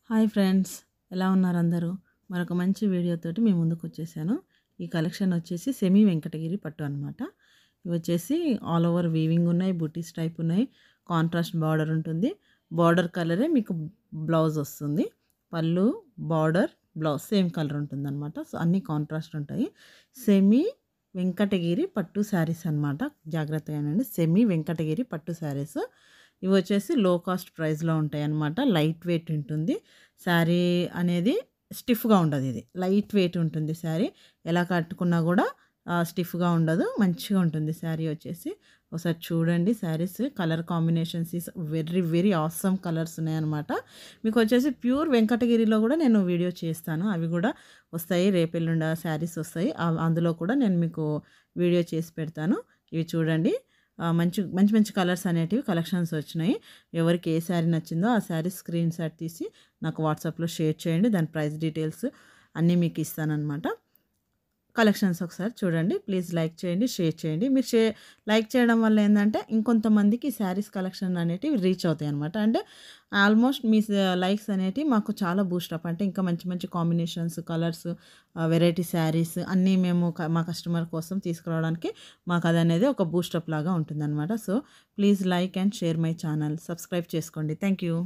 Hi friends, ఎలా ఉన్నారు అందరూ? మరొక మంచి వీడియోతోటి మీ ముందుకు వచ్చేసాను. ఈ కలెక్షన్ వచ్చేసి సెమీ వెంకటగిరి పట్టు అనమాట. ఇవి వచ్చేసి ఆల్ ఓవర్ వీవింగ్ ఉన్నాయి, బుటీస్ టైప్ ఉన్నాయి, కాంట్రాస్ట్ బార్డర్ ఉంటుంది. బార్డర్ కలరే మీకు బ్లౌజ్ వస్తుంది. పళ్ళు, బార్డర్, బ్లౌజ్ సేమ్ కలర్ ఉంటుంది అనమాట. సో అన్నీ కాంట్రాస్ట్ ఉంటాయి. సెమీ వెంకటగిరి పట్టు శారీస్ అనమాట. జాగ్రత్తగా వినండి, సెమీ వెంకటగిరి పట్టు శారీస్. ఇవి వచ్చేసి లో కాస్ట్ ప్రైస్లో ఉంటాయి అన్నమాట. లైట్ వెయిట్ ఉంటుంది శారీ అనేది, స్టిఫ్గా ఉండదు. ఇది లైట్ వెయిట్ ఉంటుంది శారీ. ఎలా కట్టుకున్నా కూడా స్టిఫ్గా ఉండదు, మంచిగా ఉంటుంది శారీ వచ్చేసి. ఒకసారి చూడండి saris colour combinations is very very awesome colours ఉన్నాయన్నమాట. మీకు వచ్చేసి ప్యూర్ వెంకటగిరిలో కూడా నేను వీడియో చేస్తాను, అవి కూడా వస్తాయి. రేపెల్లుండ శారీస్ వస్తాయి, అందులో కూడా నేను మీకు వీడియో చేసి పెడతాను. ఇవి చూడండి, మంచి మంచి మంచి కలర్స్ అనేటివి కలెక్షన్స్ వచ్చినాయి. ఎవరికి ఏ శారీ నచ్చిందో ఆ శారీ స్క్రీన్ షాట్ తీసి నాకు వాట్సాప్లో షేర్ చేయండి. దాని ప్రైస్ డీటెయిల్స్ అన్నీ మీకు ఇస్తానన్నమాట. కలెక్షన్స్ ఒకసారి చూడండి. ప్లీజ్ లైక్ చేయండి, షేర్ చేయండి. మీరు లైక్ చేయడం వల్ల ఏంటంటే ఇంకొంతమందికి శారీస్ కలెక్షన్ అనేటివి రీచ్ అవుతాయి అనమాట. అంటే ఆల్మోస్ట్ మీ లైక్స్ అనేటివి మాకు చాలా బూస్టప్, అంటే ఇంకా మంచి మంచి కాంబినేషన్స్, కలర్స్, వెరైటీ శారీస్ అన్నీ మేము మా కస్టమర్ కోసం తీసుకురావడానికి మాకు అది అనేది ఒక బూస్టప్ లాగా ఉంటుందన్నమాట. So please like and share my channel, subscribe చేసుకోండి. Thank you.